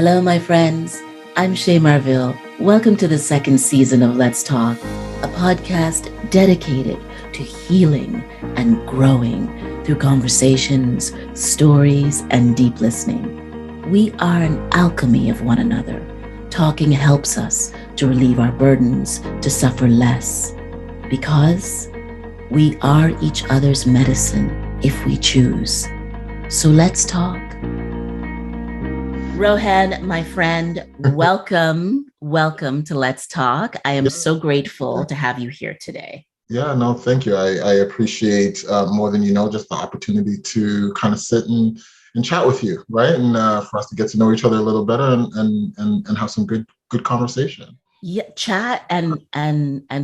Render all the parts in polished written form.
Hello, my friends. I'm Shay Marville. Welcome to the second season of Let's Talk, a podcast dedicated to healing and growing through conversations, stories, and deep listening. We are an alchemy of one another. Talking helps us to relieve our burdens, to suffer less, because we are each other's medicine if we choose. So let's talk. Rohan, my friend, welcome to Let's Talk. I am so grateful to have you here today. Yeah, no, thank you. I appreciate more than you know, just the opportunity to kind of sit and chat with you, right? And for us to get to know each other a little better and have some good conversation. Yeah, chat and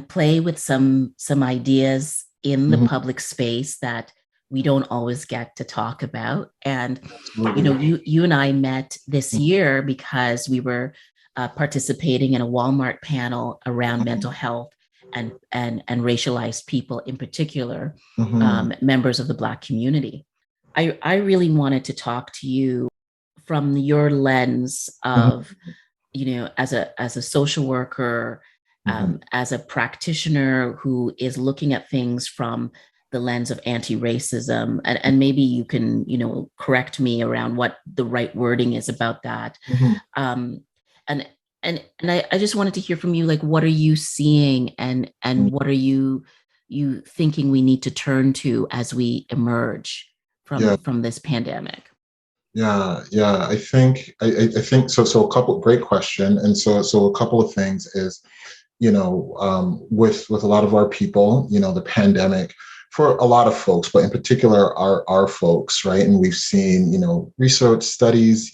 play with some ideas in the public space that we don't always get to talk about. And you and I met this year because we were participating in a Walmart panel around mental health and racialized people in particular, members of the Black community. I really wanted to talk to you from your lens of, as a social worker, as a practitioner who is looking at things from the lens of anti-racism, and maybe you can, correct me around what the right wording is about that. And I just wanted to hear from you, like, what are you seeing and what are you thinking we need to turn to as we emerge from this pandemic? Yeah. I think so. So a couple great question, and so a couple of things is, with a lot of our people, the pandemic for a lot of folks, but in particular our folks, right? And we've seen, research studies,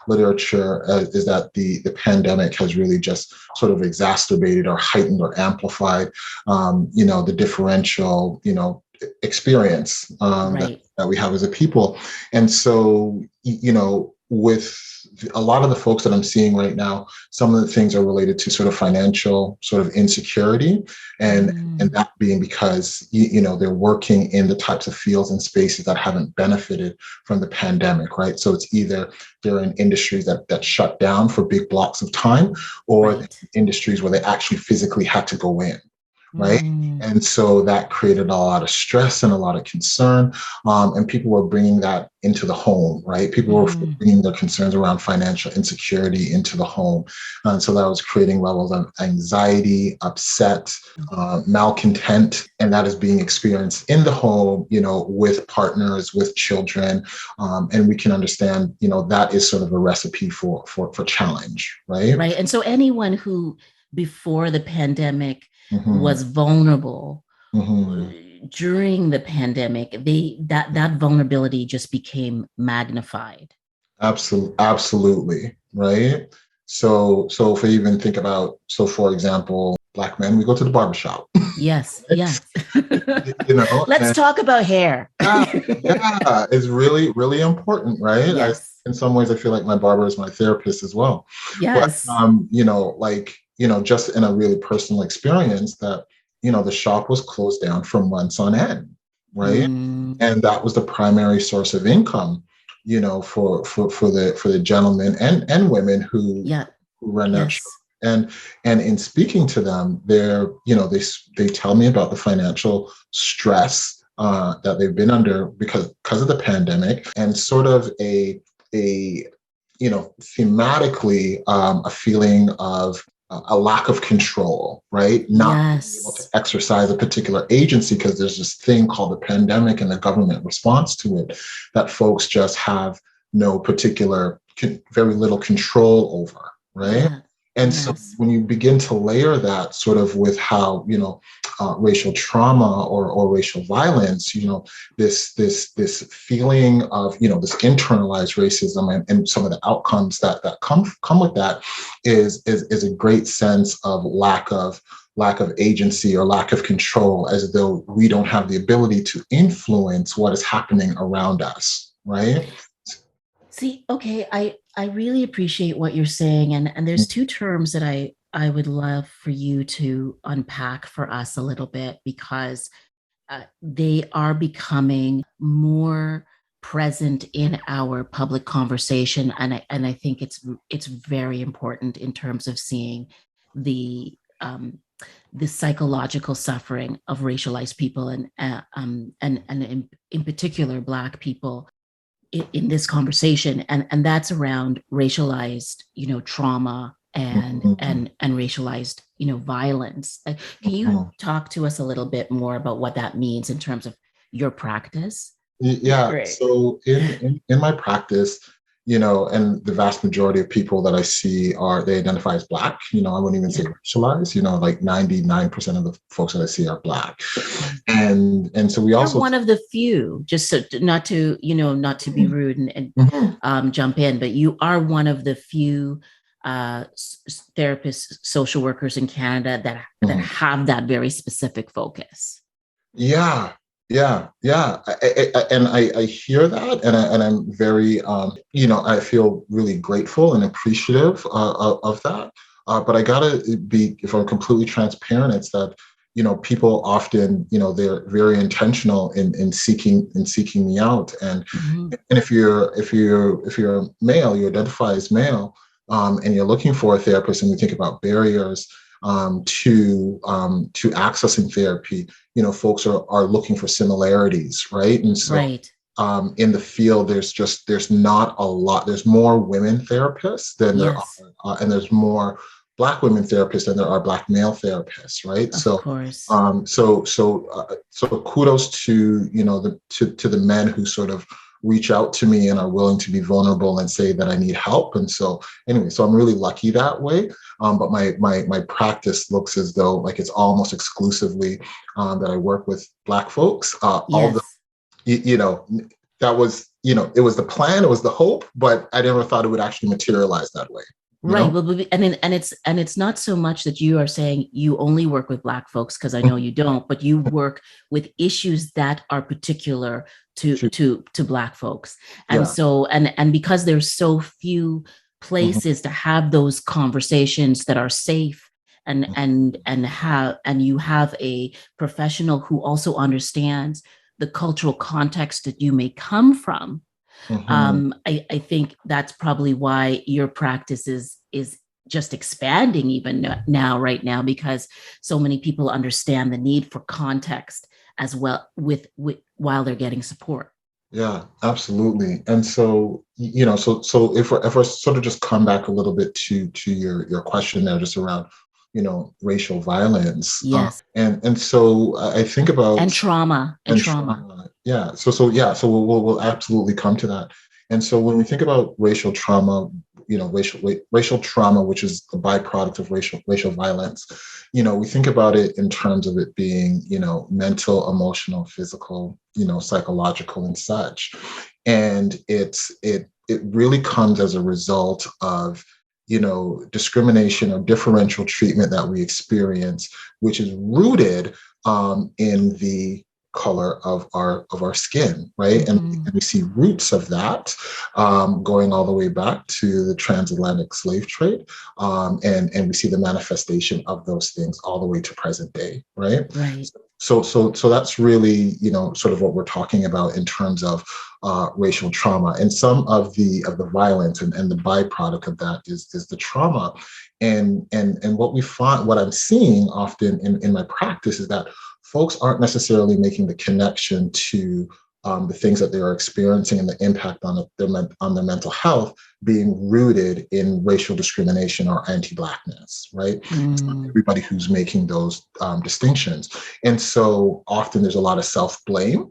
literature is that the pandemic has really just sort of exacerbated or heightened or amplified, the differential, experience Right. that we have as a people. And so, with a lot of the folks that I'm seeing right now, some of the things are related to sort of financial sort of insecurity, and that being because they're working in the types of fields and spaces that haven't benefited from the pandemic, right? So it's either they're in industries that shut down for big blocks of time, or industries where they actually physically had to go in. Right. And so that created a lot of stress and a lot of concern. And people were bringing that into the home, right? People were bringing their concerns around financial insecurity into the home. And so that was creating levels of anxiety, upset, malcontent, and that is being experienced in the home, with partners, with children. And we can understand, that is sort of a recipe for challenge, right? Right. And so anyone who before the pandemic was vulnerable during the pandemic, that vulnerability just became magnified. Absolutely, right? So if we even think about, for example, Black men, we go to the barbershop. Yes. Let's and, talk about hair. It's really, really important, right? Yes. In some ways, I feel like my barber is my therapist as well. Yes. But just in a really personal experience that, the shop was closed down for months on end, right? And that was the primary source of income, for the gentlemen and women who run that shop. And in speaking to them, they tell me about the financial stress that they've been under because of the pandemic, and sort of a thematically a feeling of a lack of control, right? Not being able to exercise a particular agency because there's this thing called the pandemic and the government response to it that folks just have no particular, very little control over, right? Yeah. And so when you begin to layer that sort of with how, racial trauma or racial violence, this feeling of, this internalized racism and some of the outcomes that come with that is a great sense of lack of agency or lack of control, as though we don't have the ability to influence what is happening around us, right? See, okay, I really appreciate what you're saying. And there's two terms that I would love for you to unpack for us a little bit, because they are becoming more present in our public conversation, and I think it's very important in terms of seeing the the psychological suffering of racialized people and in particular Black people in this conversation, and that's around racialized, trauma and racialized, violence. Can you Mhm. talk to us a little bit more about what that means in terms of your practice? Yeah. Great. So in my practice, and the vast majority of people that I see they identify as Black. I wouldn't even say Yeah. racialized. Like 99% of the folks that I see are Black, and so we You're also. one of the few, just so not to, not to be rude Mhm. jump in, but you are one of the few therapists, social workers in Canada that Mhm. have that very specific focus. Yeah, yeah. And I hear that, and I'm very, I feel really grateful and appreciative of that. But I gotta be, if I'm completely transparent, it's that people often, they're very intentional in seeking me out, Mm-hmm. and if you're a male, you identify as male, and you're looking for a therapist, and we think about barriers to accessing therapy. Folks are looking for similarities, right? And so Right. in the field, there's not a lot. There's more women therapists than there are, Yes, and there's more Black women therapists than there are Black male therapists, right? of So, course. so kudos to to the men who sort of reach out to me and are willing to be vulnerable and say that I need help. And so anyway, so I'm really lucky that way. But my practice looks as though like it's almost exclusively that I work with Black folks. Although Yes. you, you know that was it was the plan, it was the hope, but I never thought it would actually materialize that way. You Right. know. Well, and it's not so much that you are saying you only work with Black folks, because I know you don't, but you work with issues that are particular to Black folks. And Yeah. so and because there's so few Mhm. places to have those conversations that are safe, and you have a professional who also understands the cultural context that you may come from. Mhm. I think that's probably why your practice is just expanding even now, right now, because so many people understand the need for context as well with while they're getting support. Yeah, absolutely. And so, so if I sort of just come back a little bit to your question there, just around, racial violence, Yes. and so I think And about trauma and and trauma. trauma. Yeah. So we'll absolutely come to that. And so when we think about racial trauma, racial trauma, which is the byproduct of racial violence, we think about it in terms of it being, mental, emotional, physical, psychological and such. And it really comes as a result of discrimination or differential treatment that we experience, which is rooted in the color of our skin, right? Mm-hmm. And we see roots of that going all the way back to the transatlantic slave trade, and we see the manifestation of those things all the way to present day, right? Right. So that's really sort of what we're talking about in terms of racial trauma, and some of the violence and the byproduct of that is the trauma, and what I'm seeing often in my practice is that folks aren't necessarily making the connection to the things that they are experiencing and the impact on their mental health being rooted in racial discrimination or anti-Blackness, right? It's not Mm. everybody who's making those distinctions. And so often there's a lot of self-blame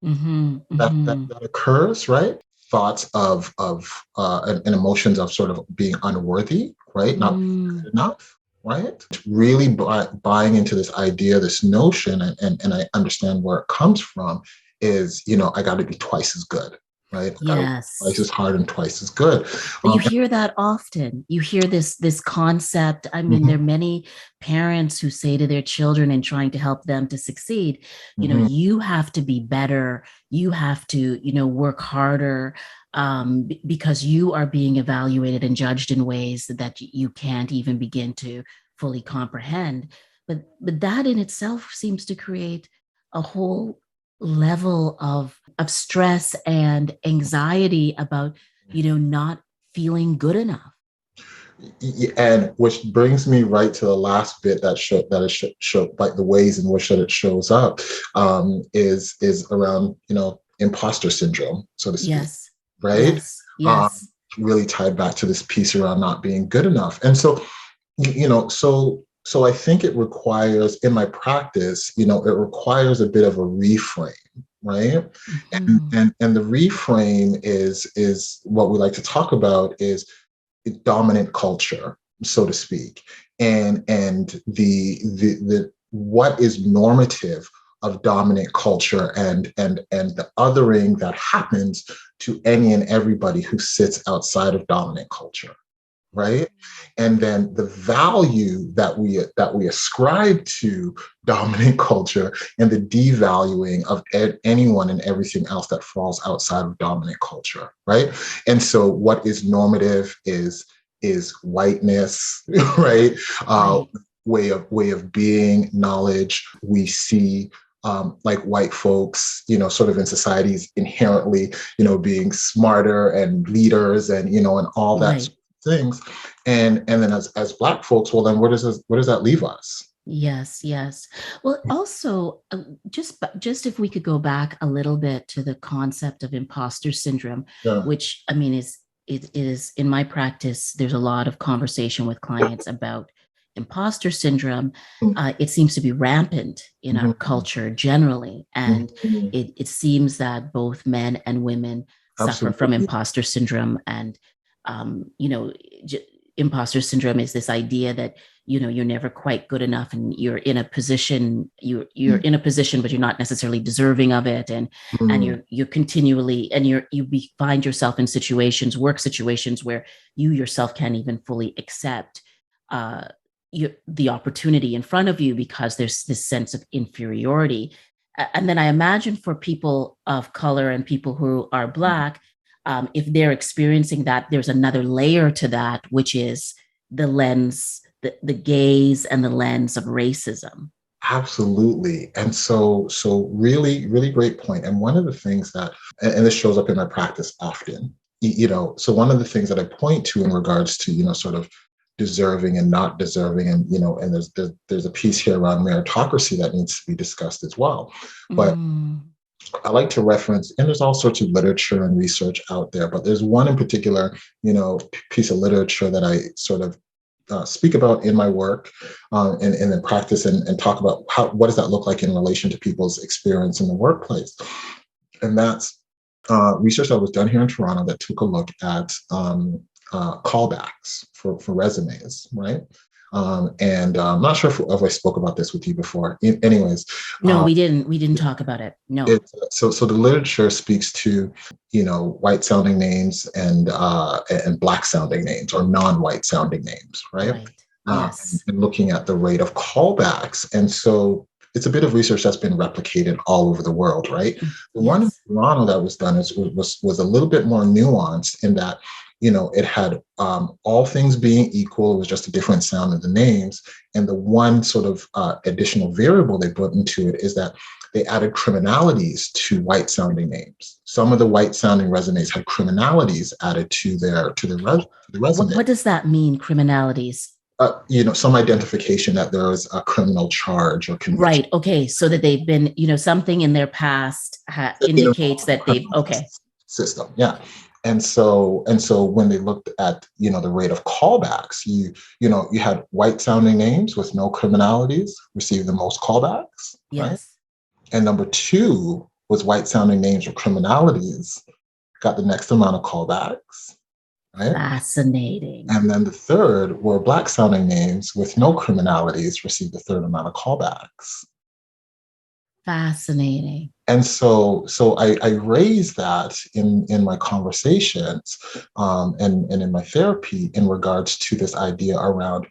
Mm-hmm. that, that, Mm-hmm. that occurs, right? Thoughts and emotions of sort of being unworthy, right? Not Mm. good enough, right? Really buying into this idea, this notion, and I understand where it comes from is, I got to be twice as good, right? I got to work twice Yes. as hard and twice as good. You hear that often. You hear this concept. I mean, there are Mhm, many parents who say to their children in trying to help them to succeed, mhm, you have to be better. You have to, work harder, because you are being evaluated and judged in ways that you can't even begin to fully comprehend. But that in itself seems to create a whole level of of stress and anxiety about, not feeling good enough. And which brings me right to the last bit like the ways in which that it shows up, is around imposter syndrome, so to speak, Yes, right? yes, um, yes, Really tied back to this piece around not being good enough. And so so I think it requires, in my practice, it requires a bit of a reframe, right? mm-hmm. And the reframe is what we like to talk about is dominant culture, so to speak, and the what is normative of dominant culture, and the othering that happens to any and everybody who sits outside of dominant culture, right? And then the value that we ascribe to dominant culture, and the devaluing of anyone and everything else that falls outside of dominant culture, right? And so what is normative is whiteness, right? Right, Way of being, knowledge. We see like white folks, sort of in societies inherently, being smarter and leaders, and all that right. sort of things. And then as Black folks, well, then where does that leave us? Yes, yes. Well, also, just if we could go back a little bit to the concept of imposter syndrome, Yeah. which I mean is in my practice. There's a lot of conversation with clients about imposter syndrome. It seems to be rampant in our Mhm. culture generally, and Mhm. it seems that both men and women suffer from Absolutely. imposter syndrome, and um, you know, imposter syndrome is this idea that you're never quite good enough, and you're in a position, you're in a position but you're not necessarily deserving of it, and Mhm. you're continually, and find yourself in work situations where you yourself can't even fully accept uh the opportunity in front of you, because there's this sense of inferiority. And then I imagine for people of color and people who are Black, if they're experiencing that, there's another layer to that, which is the lens, the gaze and the lens of racism. Absolutely. And so really, really great point. And one of the things that, and this shows up in my practice often, so one of the things that I point to in regards to, sort of deserving and not deserving, and there's a piece here around meritocracy that needs to be discussed as well. But Mm, I like to reference, and there's all sorts of literature and research out there, but there's one in particular, piece of literature that I sort of speak about in my work, and in practice, and talk about what does that look like in relation to people's experience in the workplace. And that's research that was done here in Toronto that took a look at callbacks for resumes, right? And I'm not sure if I spoke about this with you before. Anyways, no, we didn't talk about it. No. so the literature speaks to white sounding names and black sounding names, or non-white sounding names, right? Right. Yes. And looking at the rate of callbacks. And so it's a bit of research that's been replicated all over the world, right? The one in Yes. Toronto that was done was a little bit more nuanced, in that it had, all things being equal, it was just a different sound of the names. And the one sort of additional variable they put into it is that they added criminalities to white sounding names. Some of the white sounding resumes had criminalities added to the resume. What does that mean, criminalities? Some identification that there is a criminal charge or conviction Right. Okay. So that they've been, something in their past in a indicates that they've, criminal okay. system. Yeah. And so when they looked at the rate of callbacks, you had white sounding names with no criminalities receive the most callbacks, right? Yes. And number two was white sounding names with criminalities got the next amount of callbacks, right? Fascinating. And then the third were black sounding names with no criminalities received the third amount of callbacks. Fascinating. And so I raise that in my conversations, and in my therapy, in regards to this idea around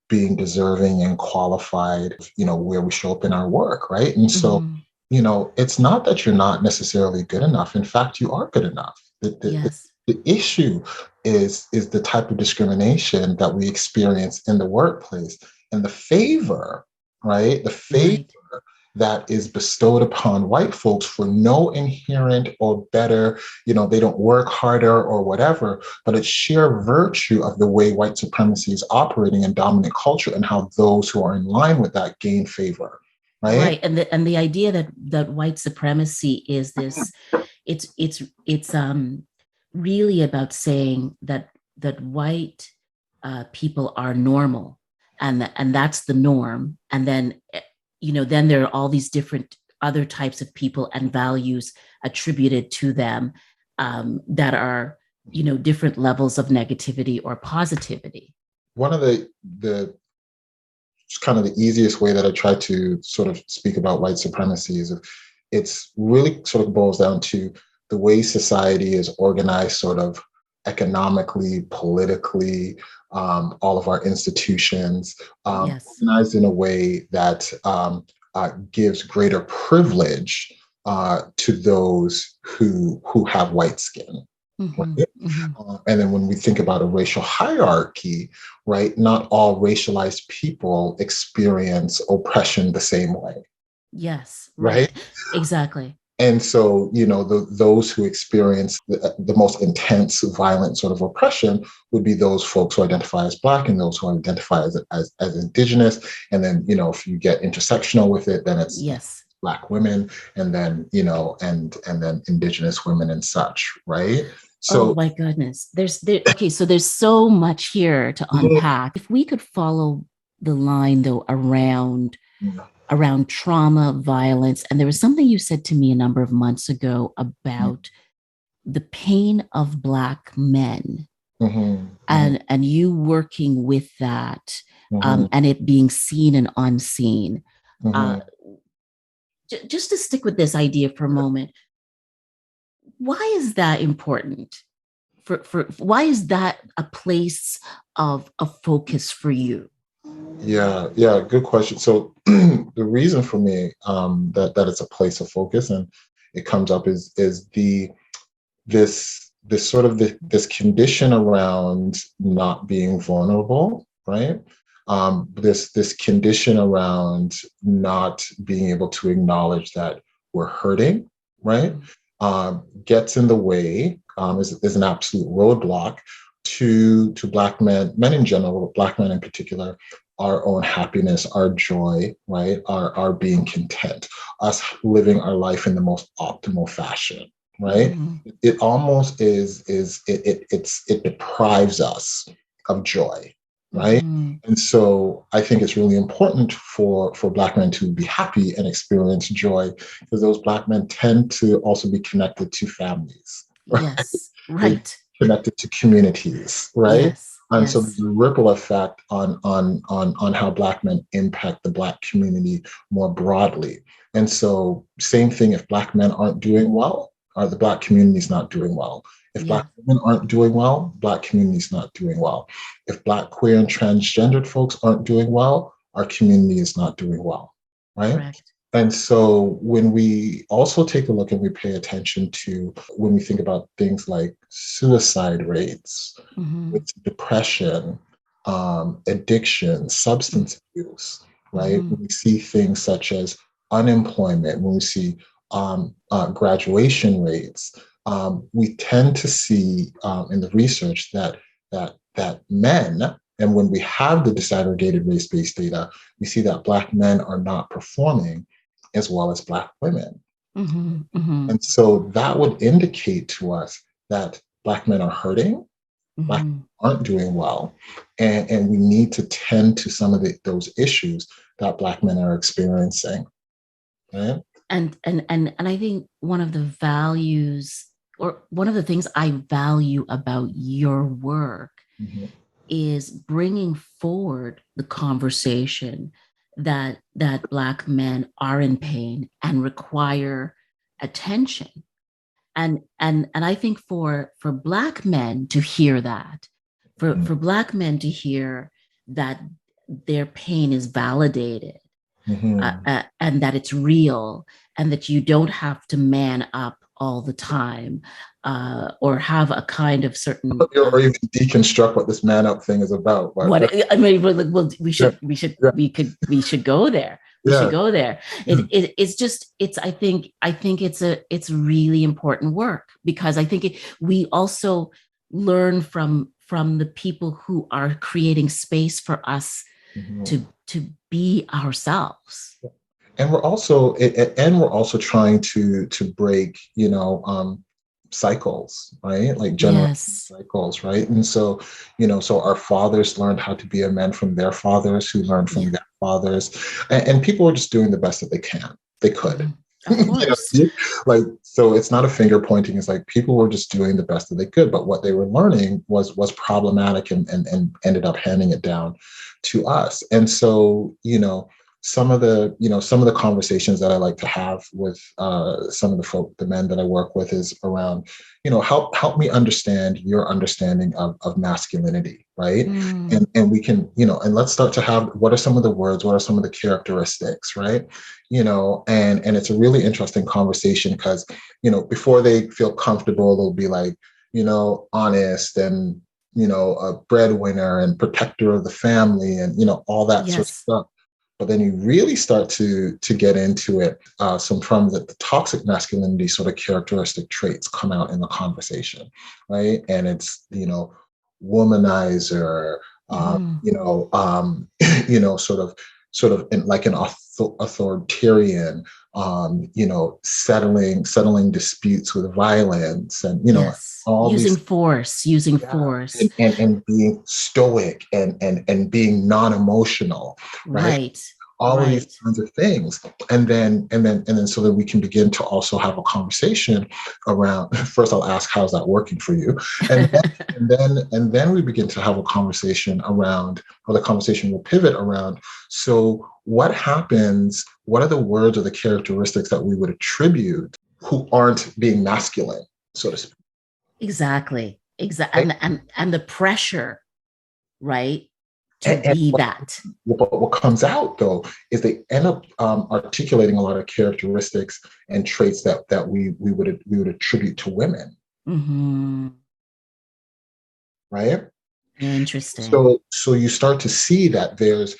being deserving and qualified, where we show up in our work, right? And so, Mhm. it's not that you're not necessarily good enough. In fact, you are good enough. Yes. The issue is the type of discrimination that we experience in the workplace, and the favor, right? The favor Right. that is bestowed upon white folks for no inherent or better, they don't work harder or whatever, but it's sheer virtue of the way white supremacy is operating in dominant culture and how those who are in line with that gain favor. Right. Right. And the idea that white supremacy is this, it's really about saying that white people are normal, and that's the norm. And then, then there are all these different other types of people and values attributed to them, that are, different levels of negativity or positivity. One of the kind of the easiest way that I try to sort of speak about white supremacy is it's really sort of boils down to the way society is organized, sort of economically, politically, all of our institutions, Yes. organized in a way that gives greater privilege to those who have white skin. Mm-hmm, Right? mm-hmm. And then when we think about a racial hierarchy, right, not all racialized people experience oppression the same way, Yes, right? right. Exactly. And so, those who experience the most intense, violent sort of oppression would be those folks who identify as Black and those who identify as Indigenous. And then, if you get intersectional with it, then it's Yes. Black women, and then, and then Indigenous women and such, right? Oh So, my goodness. Okay, so there's so much here to unpack. If we could follow the line though around trauma, violence, and there was something you said to me a number of months ago about the pain of Black men, and you working with that, and it being seen and unseen. Just to stick with this idea for a moment, why is that important? For why is that a place of a focus for you? Yeah, good question. So the reason for me, that it's a place of focus and it comes up is this sort of this condition around not being vulnerable, right? This condition around not being able to acknowledge that we're hurting, right? Gets in the way, is an absolute roadblock to Black men in general, Black men in particular, our own happiness, our joy, right? Our being content, us living our life in the most optimal fashion, right? Mm-hmm. It almost it deprives us of joy, right? Mm-hmm. And so I think it's really important for Black men to be happy and experience joy, because those Black men tend to also be connected to families, right? Yes, They right. connected to communities, right? Yes, And so there's yes. a ripple effect on how Black men impact the Black community more broadly. And so, same thing, if Black men aren't doing well, are the Black communities not doing well? If Black Yeah, women aren't doing well, Black communities not doing well. If Black, queer, and transgendered folks aren't doing well, our community is not doing well, right? correct. And so when we also take a look and we pay attention to when we think about things like suicide rates, Mm-hmm. with depression, addiction, substance abuse, right? Mm-hmm. When we see things such as unemployment, when we see graduation rates, we tend to see in the research that men, and when we have the disaggregated race-based data, we see that Black men are not performing as well as Black women. Mm-hmm. Mm-hmm. And so that would indicate to us that Black men are hurting, Black Mm-hmm. people aren't doing well, and we need to tend to some of those issues that Black men are experiencing. Right? And I think one of the values, or one of the things I value about your work, Mm-hmm. is bringing forward the conversation that Black men are in pain and require attention. And I think for Black men to hear that, for Black men to hear that their pain is validated, Mm-hmm. and that it's real, and that you don't have to man up all the time, or have a kind of certain, Or even deconstruct what this man up thing is about. But what I mean, well, yeah, we should go there. we should Yeah. go there. It's just, I think it's really important work, because I think we also learn from the people who are creating space for us Mhm. to be ourselves. And we're also trying to break, cycles, right? Like generational Yes. cycles, right? And so, so our fathers learned how to be a man from their fathers, who learned from Yeah. their fathers, and people are just doing the best that they could. Mhm. Of course. Like, so it's not a finger pointing. It's like people were just doing the best that they could, but what they were learning was problematic, and ended up handing it down to us. And so, some of the conversations that I like to have with some of the men that I work with, is around, help me understand your understanding of masculinity, right? Mm. And we can, and let's start to have, what are some of the words, what are some of the characteristics, right? And it's a really interesting conversation, because, before they feel comfortable, they'll be like, honest, and a breadwinner and protector of the family, and all that sort of Yes. stuff. But then you really start to get into it. Some from the toxic masculinity sort of characteristic traits come out in the conversation, right? And it's, womanizer, Mm. you know, sort of like an authoritarian, settling disputes with violence, and Yes. all Using these. force, using Yeah, force. and being stoic, and being non-emotional, right? Right. All of these Right. kinds of things. And then so that we can begin to also have a conversation around. First, I'll ask, how's that working for you? And then we begin to have a conversation around, or the conversation will pivot around, so what happens, what are the words or the characteristics that we would attribute who aren't being masculine, so to speak, Exactly. Exactly. right? And the pressure, right, to And be that. what comes out, though, is they end up articulating a lot of characteristics and traits that we would attribute to women, Hmm. right? Interesting. So you start to see that there's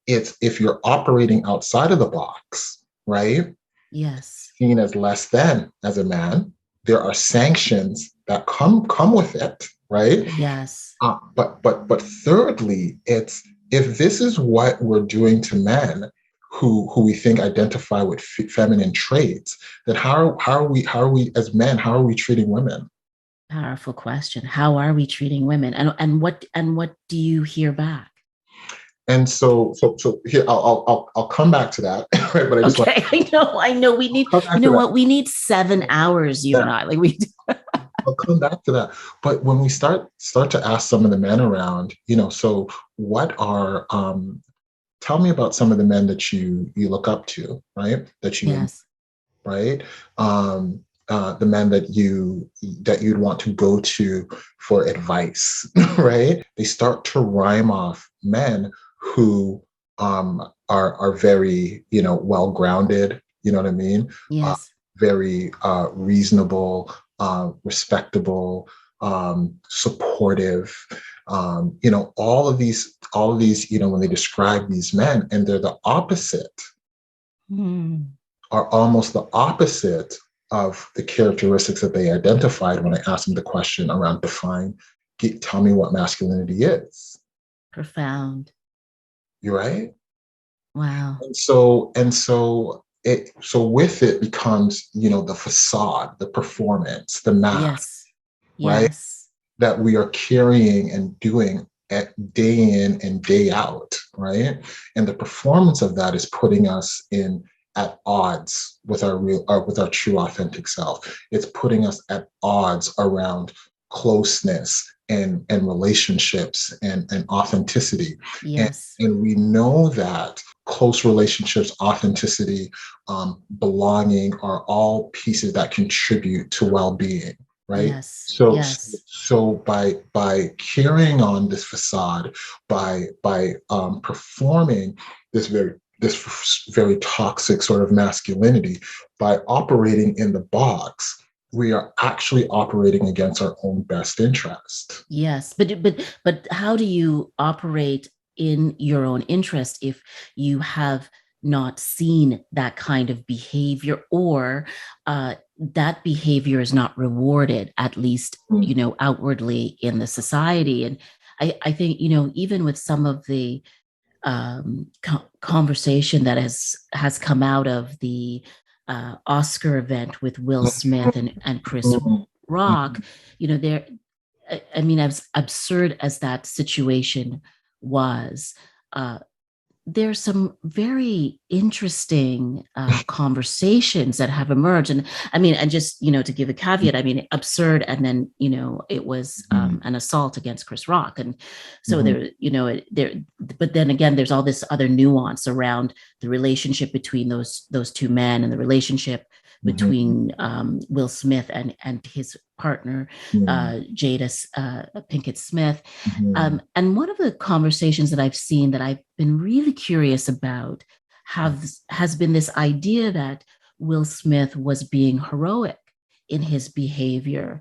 it's, if you're operating outside of the box, right, Yes. seen as less than as a man, there are sanctions that come with it, right? Yes. But thirdly, it's, if this is what we're doing to men who we think identify with feminine traits, then how are we as men, how are we treating women? Powerful question. How are we treating women? And what do you hear back? And so here, I'll come back to that, right? But I just want Okay. I know. We I'll need, come you back to know that. what? We need 7 hours, you Yeah, and I. Like we I'll come back to that. But when we start to ask some of the men around, so what are tell me about some of the men that you look up to, right? That you, Yes. right? The men that you'd want to go to for advice, right? They start to rhyme off men who are very, well grounded. You know what I mean? Uh, Yes. Very reasonable, respectable, supportive. All of these, when they describe these men, and they're the opposite, Hmm. are almost the opposite of the characteristics that they identified when I asked them the question around tell me what masculinity is. Profound. You're right. Wow. And so with it becomes, the facade, the performance, the mask, Yes. right? Yes. That we are carrying and doing at day in and day out, right? And the performance of that is putting us in at odds with with our true authentic self. It's putting us at odds around closeness and relationships and authenticity. And, Yes. and we know that close relationships, authenticity, belonging are all pieces that contribute to well-being, right? Yes. So, Yes. so by carrying on this facade, by performing this very toxic sort of masculinity, by operating in the box, we are actually operating against our own best interest. Yes. But how do you operate in your own interest if you have not seen that kind of behavior, or that behavior is not rewarded, at least, outwardly in the society. And I think, even with some of the conversation that has come out of the Oscar event with Will Smith and Chris Rock, there, I mean, as absurd as that situation was, uh, there's some very interesting conversations that have emerged. And I mean, and just, to give a caveat, I mean, absurd. And then, it was an assault against Chris Rock. And so but then again, there's all this other nuance around the relationship between those two men, and the relationship between Will Smith and his partner, Jada Pinkett Smith. And one of the conversations that I've seen that I've been really curious about has been this idea that Will Smith was being heroic in his behavior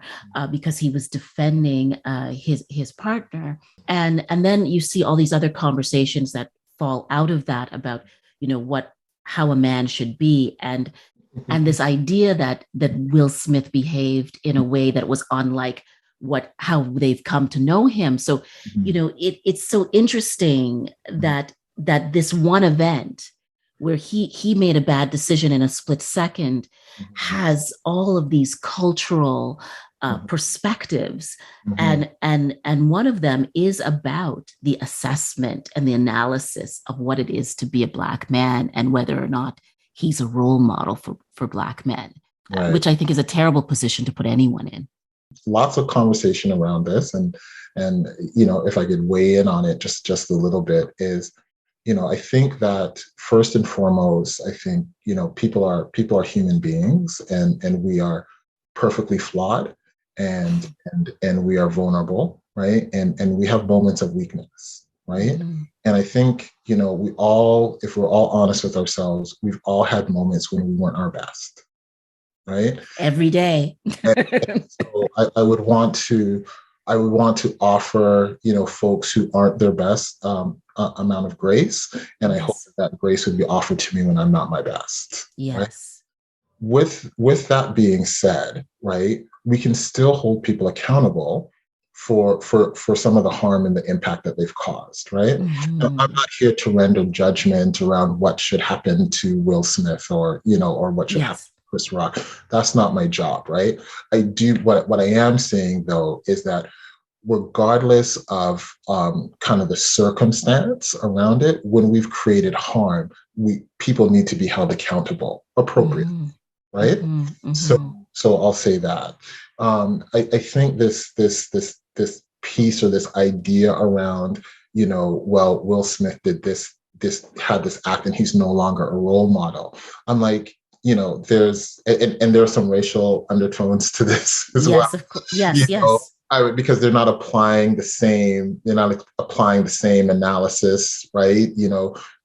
because he was defending his partner. And then you see all these other conversations that fall out of that about, how a man should be. And this idea that Will Smith behaved in a way that was unlike how they've come to know him. So, it's so interesting that this one event where he made a bad decision in a split second has all of these cultural perspectives, and one of them is about the assessment and the analysis of what it is to be a Black man, and whether or not he's a role model for Black men, right. Which I think is a terrible position to put anyone in. Lots of conversation around this, and if I could weigh in on it just a little bit, is I think that first and foremost, I think people are human beings, and we are perfectly flawed, and we are vulnerable, right? And we have moments of weakness, right? Mm-hmm. And I think if we're all honest with ourselves, we've all had moments when we weren't our best, right? Every day. And so I would want to offer folks who aren't their best amount of grace, and yes. I hope that grace would be offered to me when I'm not my best. Yes. Right? With that being said, right, we can still hold people accountable for some of the harm and the impact that they've caused, right? Mm-hmm. Now, I'm not here to render judgment around what should happen to Will Smith or what should happen to Chris Rock. That's not my job, right? What I am saying though is that regardless of kind of the circumstance around it, when we've created harm, people need to be held accountable appropriately, right? Mm-hmm. So I'll say that. I think this piece, or this idea around, Will Smith did had this act and he's no longer a role model. I'm like, there's some racial undertones to this as well. Yes. Because they're not applying the same analysis, right?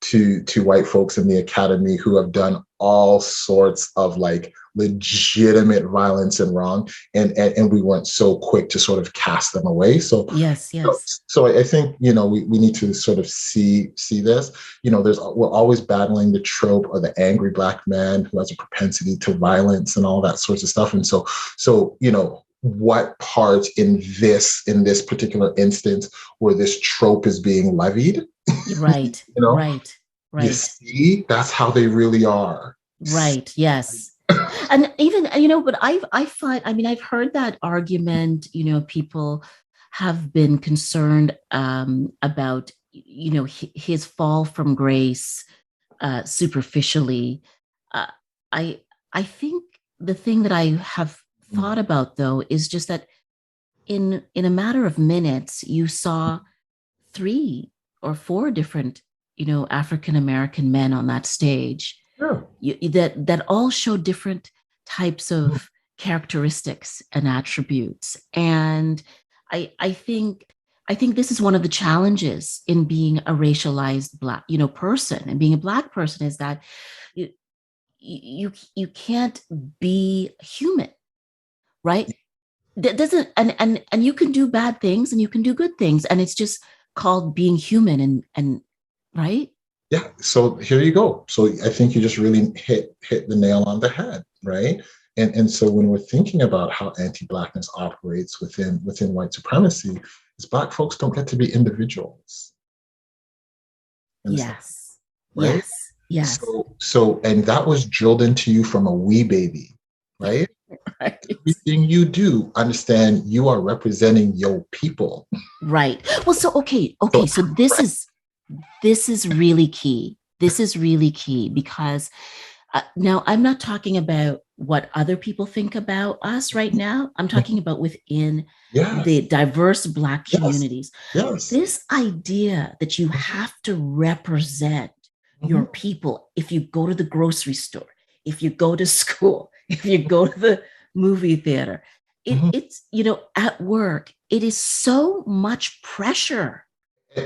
To white folks in the academy who have done all sorts of like legitimate violence and wrong, and we weren't so quick to sort of cast them away. So yes. So I think we need to sort of see this. We're always battling the trope of the angry Black man who has a propensity to violence and all that sorts of stuff. And so what part in this particular instance where this trope is being levied? Right. Right. You see, that's how they really are. Right. Yes. And even, but I find, I've heard that argument, people have been concerned about, his fall from grace superficially. I think the thing that I have thought about though is just that in a matter of minutes you saw 3 or 4 different African American men on that stage. Sure. That all show different types of characteristics and attributes. And I think this is one of the challenges in being a racialized Black person, and being a Black person, is that you can't be human. Right? That doesn't, and you can do bad things and you can do good things, and it's just called being human, and right? Yeah. So here you go. So I think you just really hit the nail on the head, right? And so when we're thinking about how anti-blackness operates within white supremacy, is Black folks don't get to be individuals in the same, Yes. right? Yes. Yes. So and that was drilled into you from a wee baby, right? Right. Everything you do, understand you are representing your people. Right. Well, so So so this is really key. This is really key because now I'm not talking about what other people think about us right now. I'm talking about within yes, the diverse Black yes, communities. yes. This idea that you have to represent your Mhm. people if you go to the grocery store, if you go to school, if you go to the movie theater, Mhm. it's, at work, it is so much pressure.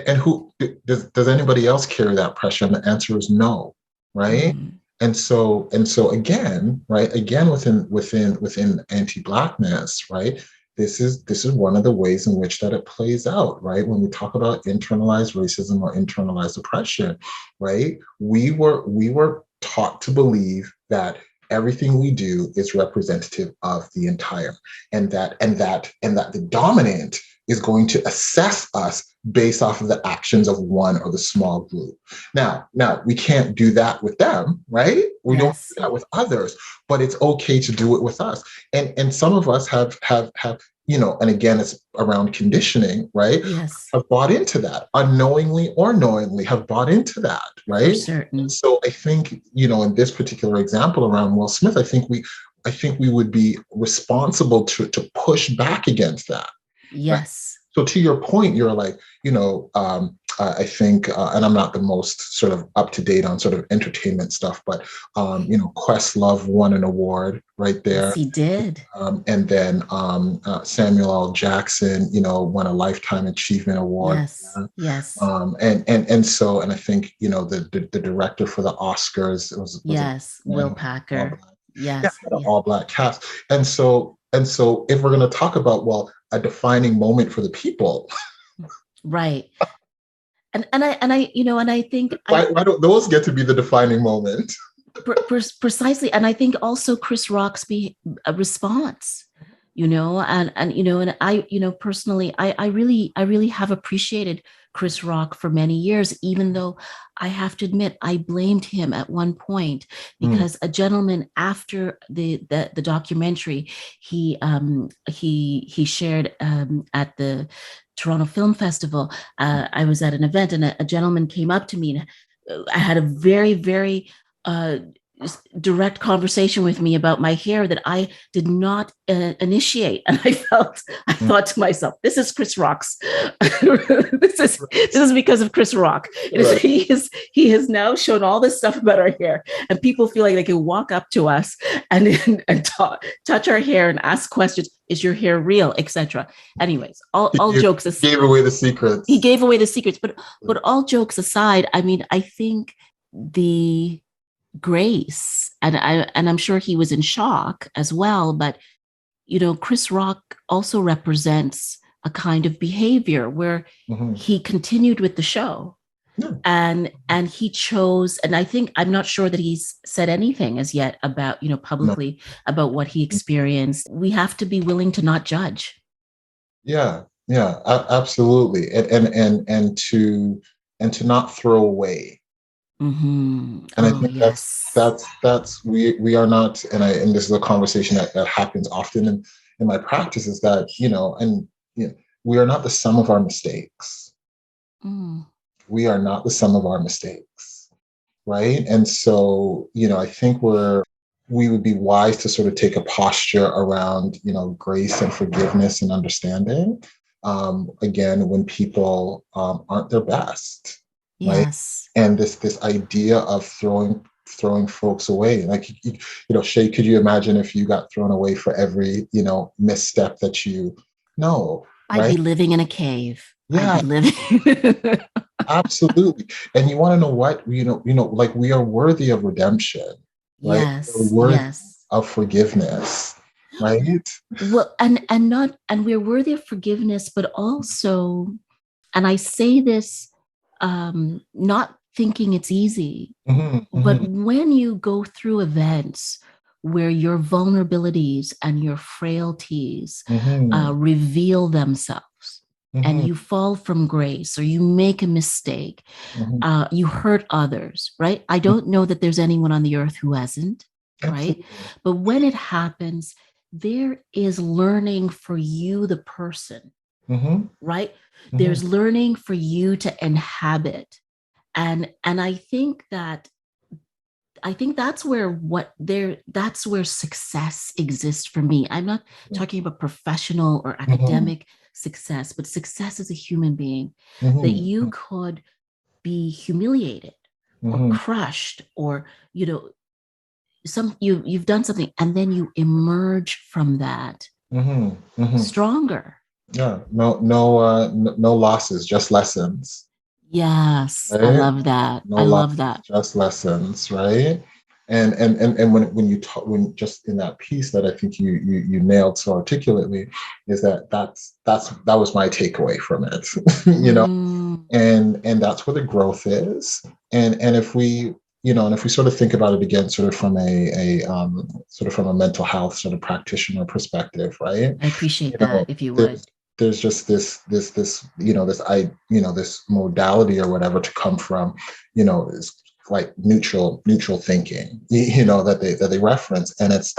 And who does anybody else carry that pressure? And the answer is no, right? Mm, And so again, right? Again, within anti-blackness, right? This is one of the ways in which that it plays out, right? When we talk about internalized racism or internalized oppression, right? We were taught to believe that everything we do is representative of the entire, and that the dominant is going to assess us based off of the actions of one or the small group. Now we can't do that with them, right? We don't yes. do that with others, but it's okay to do it with us. And some of us have and again, it's around conditioning, right? Yes. Have bought into that unknowingly or knowingly, have bought into that, For right? And certain. so I think, in this particular example around Will Smith, I think we would be responsible to push back against that. Right. Yes. So to your point, you're like, I think, and I'm not the most sort of up to date on sort of entertainment stuff, but Questlove won an award right Yes, there, he did. and then Samuel L. Jackson, won a Lifetime Achievement Award. Yes. Yes. And I think the director for the Oscars was a Yes. man Will who had all Packer. black, yeah, Yes. had an Yeah. all black cast, and so if we're going to talk about, well, a defining moment for the people, Right. And I think why don't those get to be the defining moment? precisely, and I think also Chris Rock's response, and I, personally, I really have appreciated Chris Rock for many years, even though I have to admit I blamed him at one point Mm, because a gentleman after the documentary he shared at the Toronto Film Festival. I was at an event and a gentleman came up to me and I had a very, very uh, direct conversation with me about my hair that I did not initiate, and I mm, thought to myself, "This is Chris Rock's. This is because of Chris Rock. right. He has now shown all this stuff about our hair, and people feel like they can walk up to us and touch our hair and ask questions. Is your hair real, etc." Anyways, He all gave, jokes gave away the he secrets. gave away the secrets, but all jokes aside, I mean, I think the grace and I'm sure he was in shock as well, but Chris Rock also represents a kind of behavior where Mhm. he continued with the show Yeah. and he chose, and I think, I'm not sure that he's said anything as yet about No. publicly about what he experienced. We have to be willing to not judge. Yeah. Yeah. Absolutely. And to not throw away. Mm-hmm. And I Oh think that's yes. that's that's we are not, and this is a conversation that happens often in my practice, is that, we are not the sum of our mistakes. Mm. We are not the sum of our mistakes, right? And so, I think we would be wise to sort of take a posture around, grace and forgiveness and understanding. Again, when people aren't their best, right? Yes. And this idea of throwing folks away, like, Shay, could you imagine if you got thrown away for every misstep that you know, I'd be right? living in a cave. I'd Yeah, be living. absolutely. And you want to know what, like, we are worthy of redemption, right? We're Yes, worthy yes. of forgiveness, right? Well, and we're worthy of forgiveness, but also, and I say this not thinking it's easy. Mm-hmm. But when you go through events where your vulnerabilities and your frailties Mm-hmm. reveal themselves, and Mm-hmm. you fall from grace or you make a mistake, Mm-hmm. you hurt others, right? I don't know that there's anyone on the earth who hasn't, right? Absolutely. But when it happens, there is learning for you, the person, Mm-hmm. right? Mm-hmm. There's learning for you to inhabit. And I think that's where that's where success exists for me. I'm not talking about professional or Mm-hmm. academic success, but success as a human being, that you Mm-hmm. could be humiliated or Mm-hmm. crushed, or you know you've done something, and then you emerge from that Mm-hmm. Mm-hmm. stronger. Yeah. No losses, just lessons. Yes, I Right? love that. No I love losses, that. just lessons, right? And when you talk, when just in that piece that I think you nailed so articulately, is that was my takeaway from it. you know Mm, and that's where the growth is. And if we, and if we sort of think about it again, sort of from a sort of from a mental health sort of practitioner perspective, right? I appreciate you that, know if you would. there's just this modality or whatever to come from, is like neutral thinking, that they reference. And it's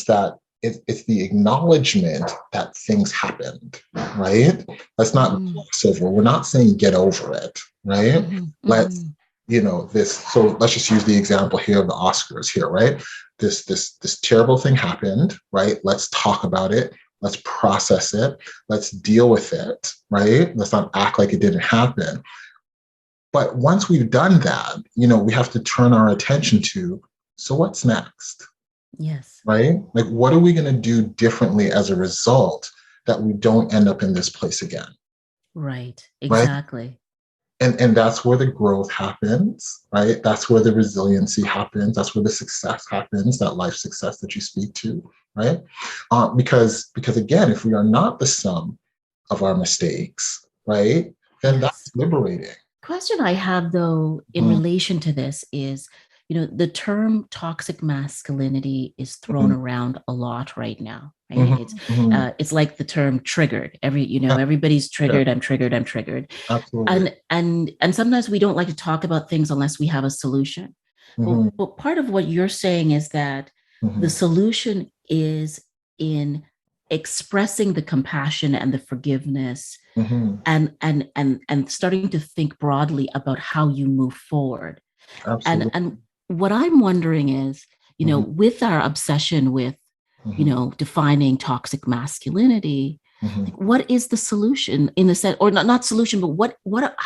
that it's the acknowledgement that things happened, right? Let's not Mm, gloss over. We're not saying get over it, right? mm-hmm, Let's, mm-hmm. this. So let's just use the example here of the Oscars here, right? This terrible thing happened, right? Let's talk about it. Let's process it. Let's deal with it, right? Let's not act like it didn't happen. But once we've done that, we have to turn our attention to, so what's next, Yes. right? Like, what are we going to do differently as a result that we don't end up in this place again, Right. right? Exactly. And that's where the growth happens, right? That's where the resiliency happens. That's where the success happens, that life success that you speak to, right? Because again, if we are not the sum of our mistakes, right, then that's Yes. liberating. Question I have, though, in Mhm, relation to this is, the term toxic masculinity is thrown mhm, around a lot right now, right? mhm, It's mhm. it's like the term triggered. Yeah, Everybody's yeah, triggered. I'm triggered. I'm triggered. absolutely. And sometimes we don't like to talk about things unless we have a solution. But Mhm, but part of what you're saying is that the mhm, solution is in expressing the compassion and the forgiveness, mhm. and starting to think broadly about how you move forward. And Absolutely. what I'm wondering is, Mhm, with our obsession with, mhm, defining toxic masculinity, mhm, like, what is the solution, in the sense, or not solution, but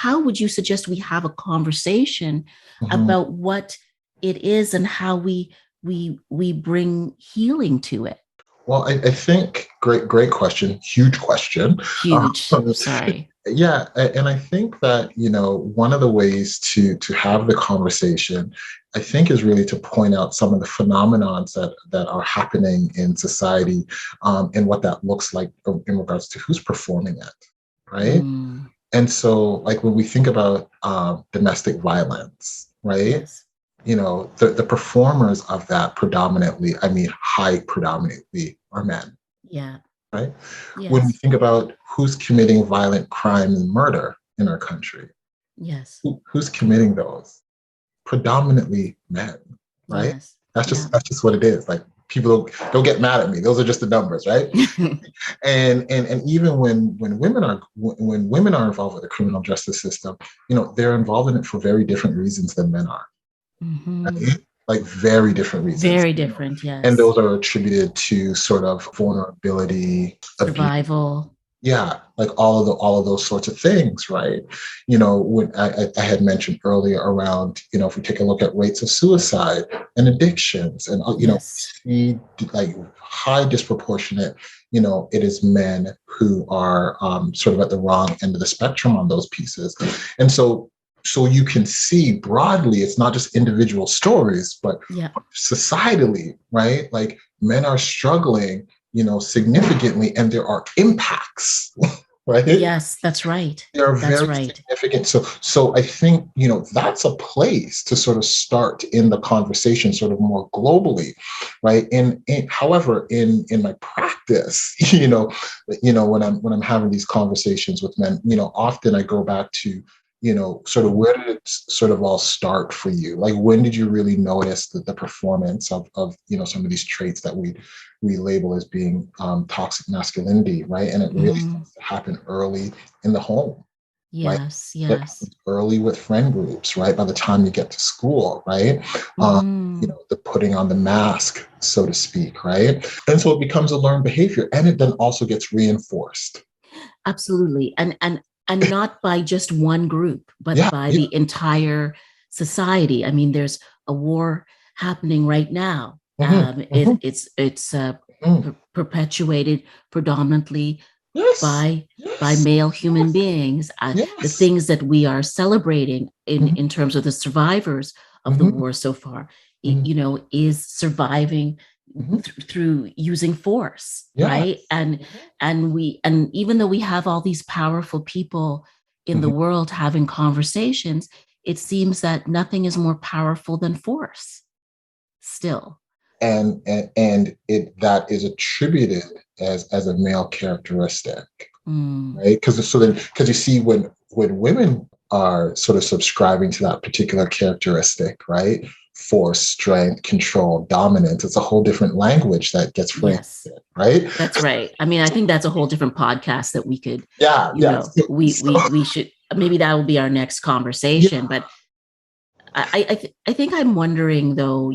how would you suggest we have a conversation mhm. about what it is, and how we bring healing to it? Well, I think great question, huge question. Huge. Um, Sorry. yeah, and I think that one of the ways to have the conversation, I think, is really to point out some of the phenomenons that are happening in society, and what that looks like in regards to who's performing it, right? Mm, And so, like, when we think about domestic violence, right? yes. The performers of that predominantly, I mean, high predominantly, are men, Yeah. right? When we Yes. think about who's committing violent crime and murder in our country, Yes. who's committing those? Predominantly men, right? Yes. That's Yeah. just that's just what it is. Like, people don't get mad at me. Those are just the numbers, right? And even when women are involved with the criminal justice system, they're involved in it for very different reasons than men are, Hmm. right? Like, very different reasons. Very different. And Yes. those are attributed to sort of vulnerability, abuse. Survival. Yeah, like all of those sorts of things, right? When I had mentioned earlier around, if we take a look at rates of suicide and addictions, and Yes. see, like, high disproportionate, it is men who are sort of at the wrong end of the spectrum on those pieces. And so you can see broadly, it's not just individual stories, but Yeah. societally, right? Like, men are struggling, significantly, and there are impacts right? Yes, that's right. They are That's very right. significant. So I think, that's a place to sort of start in the conversation sort of more globally, right? However, in my practice, when I'm having these conversations with men, often I go back to, sort of where did it sort of all start for you? Like, when did you really notice the performance of some of these traits that we label as being toxic masculinity, right? And it really Hmm. starts to happen early in the home, right? Yes, It yes. happens early with friend groups, right? By the time you get to school, right? Um, Hmm. the putting on the mask, so to speak, right? And so it becomes a learned behavior, and it then also gets reinforced. Absolutely. And not by just one group, but Yeah, by yeah. the entire society. I mean, there's a war happening right now. Hmm. Hmm. It's Hmm. perpetuated predominantly Yes, by yes, male human yes, beings. The yes. things that we are celebrating Hmm. in terms of the survivors of the Hmm. war so far, Hmm. is surviving Hmm. through using force, right? Yes. And even though we have all these powerful people in the Mhm. world having conversations, it seems that nothing is more powerful than force still. And it that is attributed as a male characteristic, Mm, right? Because you see, when women are sort of subscribing to that particular characteristic, right? Force, strength, control, dominance, it's a whole different language that gets framed, yes. right? That's right. I mean, I think that's a whole different podcast that we could, Yeah, yeah. we should, maybe that will be our next Yeah. conversation. But I think I'm wondering though,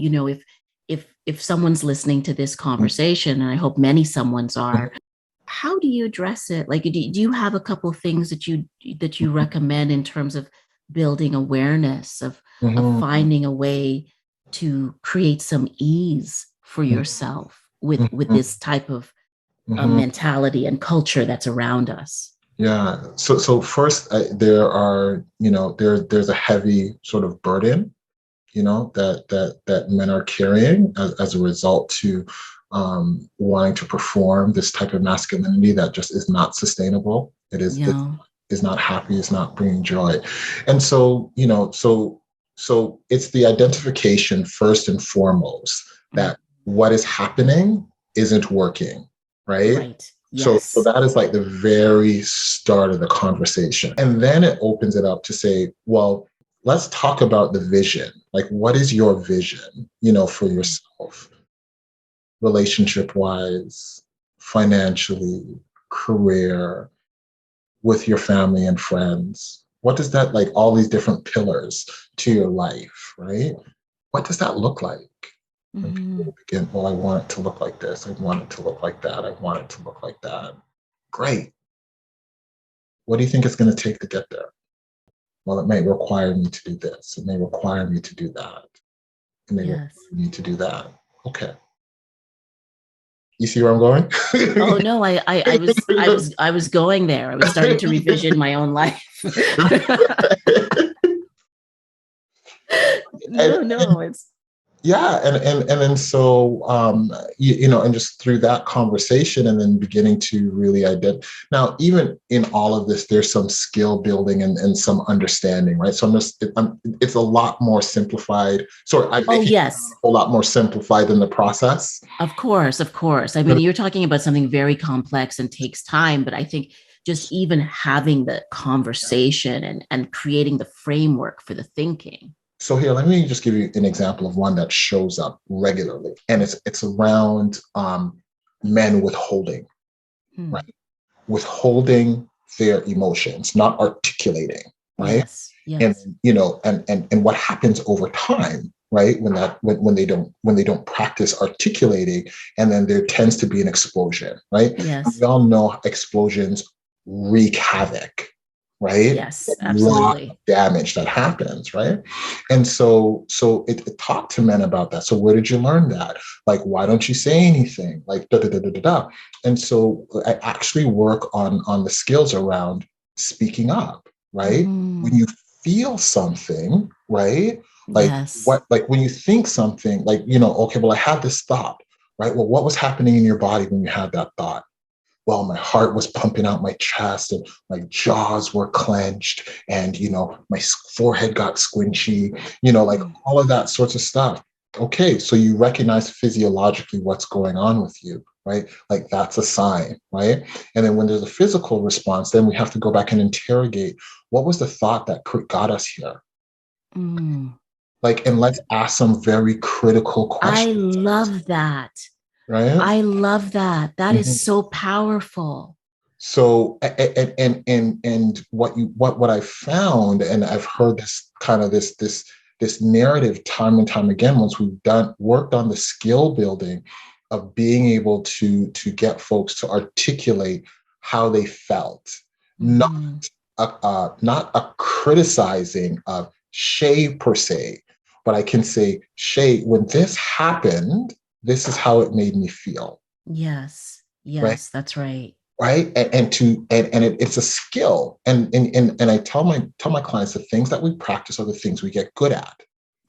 if someone's listening to this conversation, and I hope many someone's are, how do you address it? Like, do you have a couple of things that you recommend in terms of building awareness of Mhm, finding a way to create some ease for mhm, yourself with mhm, this type of mhm. mentality and culture that's around us? Yeah. So first, there are, there's a heavy sort of burden, that men are carrying as a result to wanting to perform this type of masculinity that just is not sustainable. It Yeah. is not happy. It's not bringing joy, and so it's the identification first and foremost Mm. that what is happening isn't working, right? Right. So Yes. that is like the very start of the conversation. And then it opens it up to say, well, let's talk about the vision. Like, what is your vision, for Mm. yourself, relationship wise, financially, career, with your family and friends? What does that, like, all these different pillars to your life, right? What does that look like? And people Mhm. will begin, well, I want it to look like this. I want it to look like that. I want it to look like that. Great. What do you think it's going to take to get there? Well, it may require me to do this. It may require me to do that. It may require Yes. me to do that. Okay. You see where I'm going? Oh no, I was going there. I was starting to revision my own life. and, No, no, it's yeah, and then so and just through that conversation, and then beginning to really identify. Now, even in all of this, there's some skill building and some understanding, right? So it's a lot more simplified. Sorry, I'm oh making it yes, a whole lot more simplified in the process. of course, of course. I mean, you're talking about something very complex and takes time, but I think just even having the conversation and creating the framework for the thinking. So here, let me just give you an example of one that shows up regularly, and it's around men withholding, Hmm. right? Withholding their emotions, not articulating, right? Yes, And yes, and what happens over time, right? When they don't practice articulating, and then there tends to be an explosion, right? And we yes, all know explosions wreak havoc, right? A yes, lot of absolutely. damage that happens, right? And it talked to men about that. So where did you learn that? Like, why don't you say anything? Like, da da da da da da. And so I actually work on the skills around speaking up, right? When Hmm. you feel something, right? Like Yes. what, like when you think something, like, okay, well, I had this thought, right? Well, what was happening in your body when you had that thought? well, my heart was pumping out my chest and my jaws were clenched and, my forehead got squinchy, like Mm. all of that sorts of stuff. Okay, so you recognize physiologically what's going on with you, right? Like that's a sign, right? And then when there's a physical response, then we have to go back and interrogate what was the thought that got us here? Mm. Like, and let's ask some very critical I questions, love that. right? I love that. That is Mhm. so powerful. So, and what I found, and I've heard this kind of this narrative time and time again, once we've worked on the skill building of being able to get folks to articulate how they felt, not Mm-hmm. not a criticizing of Shay per se, but I can say, Shay, when this happened, this is how it made me feel, Yes. right? Yes, that's right. Right, it's a skill, and I tell my clients the things that we practice are the things we get good at,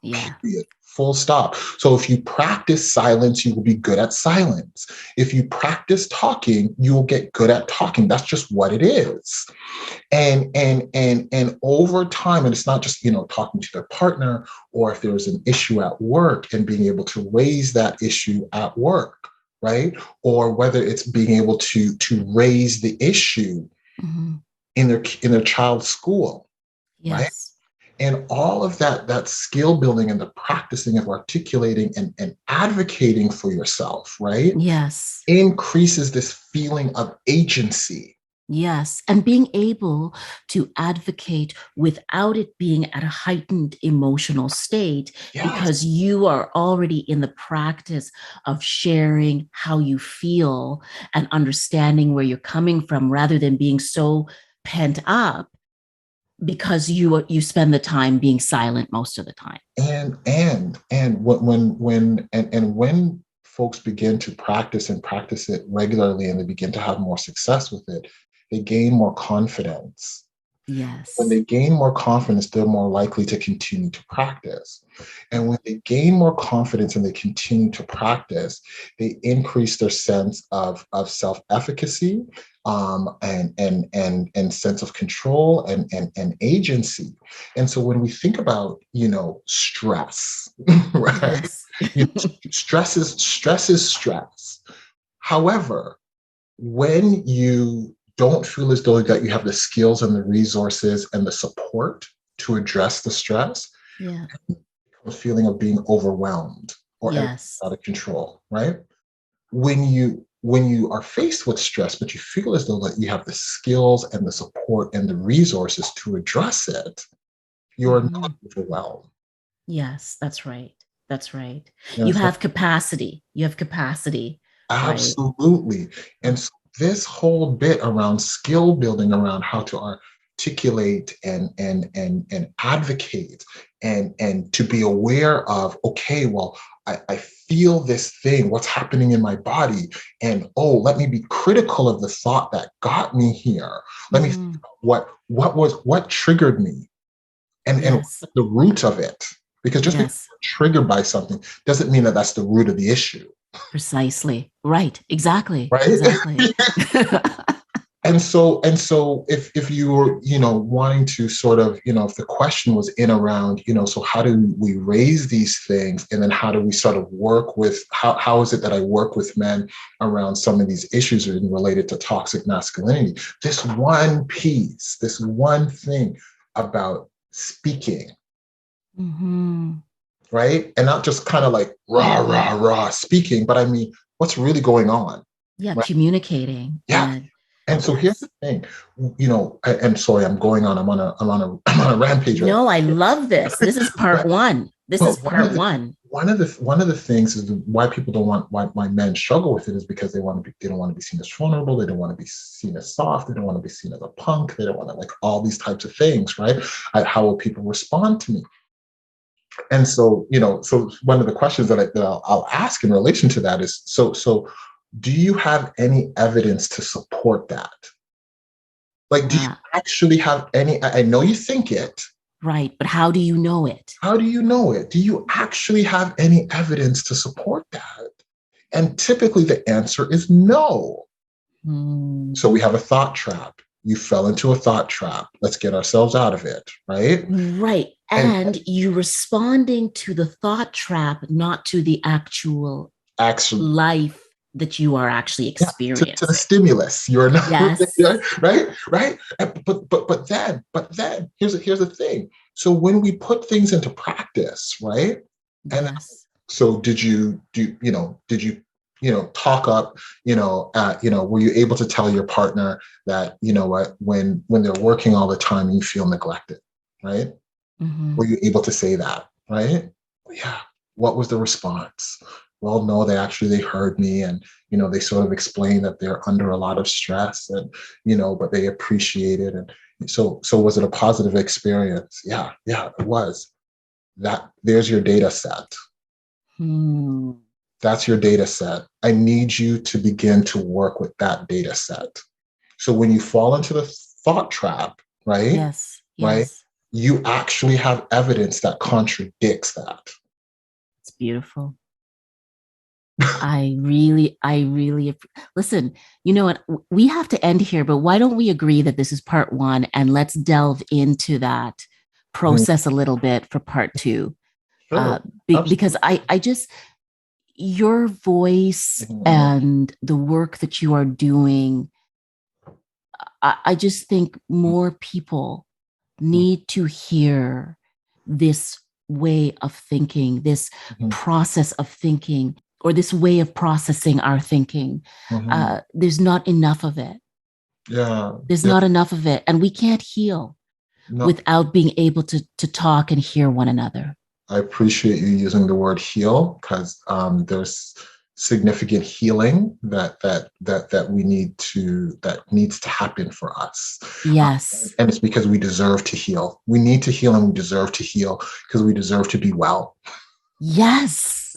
Yeah. period, full stop. So if you practice silence, you will be good at silence. If you practice talking, you will get good at talking. That's just what it is. And over time, and it's not just talking to their partner, or if there's an issue at work and being able to raise that issue at work, right? Or whether it's being able to raise the issue Mm-hmm. in their child's school, right? Yes. And all of that skill building and the practicing of articulating and advocating for yourself, right, Yes. increases this feeling of agency. Yes. And being able to advocate without it being at a heightened emotional state, because Yes. you are already in the practice of sharing how you feel and understanding where you're coming from rather than being so pent up because you spend the time being silent most of the time. And when folks begin to practice and practice it regularly and they begin to have more success with it, they gain more confidence. When Yes. they gain more confidence, they're more likely to continue to practice. And when they gain more confidence and they continue to practice, they increase their sense of self-efficacy, and sense of control and agency. And so when we think about, stress, right? Yes. Stress is stress. However, when you don't feel as though that you have the skills and the resources and the support to address the stress, Yeah. a feeling of being overwhelmed or everything Yes. out of control, right? When you are faced with stress, but you feel as though that you have the skills and the support and the resources to address it, you're Mm-hmm. not overwhelmed. Yes, that's right. That's right. You You understand? have capacity. You have capacity, right? Absolutely. And so this whole bit around skill building, around how to articulate and advocate and to be aware of, okay, well, I feel this thing, what's happening in my body. And oh, let me be critical of the thought that got me here. Let me think Mm-hmm. about what triggered me and Yes. the root of it. Because just because Yes. you're triggered by something doesn't mean that that's the root of the issue. Precisely. Right. Exactly. Right. Exactly. And so if you were wanting to sort of if the question was in around so how do we raise these things, and then how do we sort of work with how is it that I work with men around some of these issues related to toxic masculinity, this one piece, this one thing about speaking, Mm-hmm. right, and not just kind of like rah rah rah speaking, but I mean what's really going on, Yeah. right? Communicating. Yeah. And so here's Yes. the thing, I'm sorry, I'm on a rampage right No, I now. love this. This is part But one. This is but part one. one of the things is why people don't want why men struggle with it is because they don't want to be seen as vulnerable, they don't want to be seen as soft, they don't want to be seen as a punk, they don't want to like all these types of things, right? How will people respond to me? And so so one of the questions I'll ask in relation to that is so do you have any evidence to support that? Like, do you Uh, actually have any? I know you think it. right. But how do you know it? How do you know it? Do you actually have any evidence to support that? And typically the answer is no. So we have a thought trap. You fell into a thought trap. Let's get ourselves out of it, right? Right. And you responding to the thought trap, not to the actual actually, life that you are actually to the experiencing. stimulus. You're not Yes. right. But then here's the thing. So when we put things into practice, right? And Yes. so did you talk up, were you able to tell your partner that, what, when they're working all the time, you feel neglected, right? Mm-hmm. Were you able to say that, right? Yeah. What was the response? Well, no, they heard me, and, they sort of explained that they're under a lot of stress, and, but they appreciate it. And so was it a positive experience? Yeah, it was. There's your data set. That's your data set. I need you to begin to work with that data set. So when you fall into the thought trap, right? Yes. Right? Yes. You actually have evidence that contradicts that. It's beautiful. I really, listen, you know what? We have to end here, but why don't we agree that this is part one, and let's delve into that process a little bit for part two? Sure. Because I just, your voice and the work that you are doing, I just think more people need to hear this way of thinking, this process of thinking, or this way of processing our thinking. There's not enough of it. Yeah. There's not enough of it. And we can't heal without being able to talk and hear one another. I appreciate you using the word heal, because there's significant healing that needs to happen for us. Yes. And it's because we deserve to heal. We need to heal, and we deserve to heal because we deserve to be well. Yes.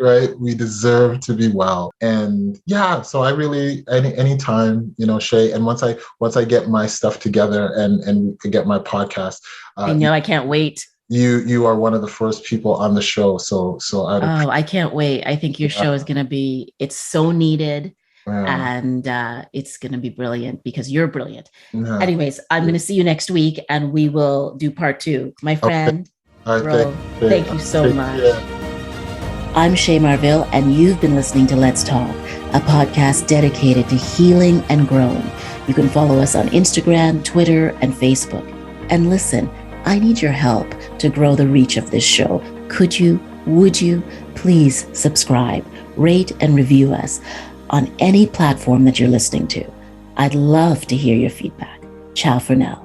Right? We deserve to be well. And yeah, so I really, anytime, Shay, and once I get my stuff together and get my podcast, I know, I can't wait. You are one of the first people on the show. So I can't wait. I think your show is going to be, it's so needed. And it's going to be brilliant because you're brilliant. Yeah. Anyways, I'm going to see you next week, and we will do part two. My friend, okay. Thank you so much. I'm Shay Marville, and you've been listening to Let's Talk, a podcast dedicated to healing and growing. You can follow us on Instagram, Twitter, and Facebook. And listen, I need your help to grow the reach of this show. Would you please subscribe, rate, and review us on any platform that you're listening to? I'd love to hear your feedback. Ciao for now.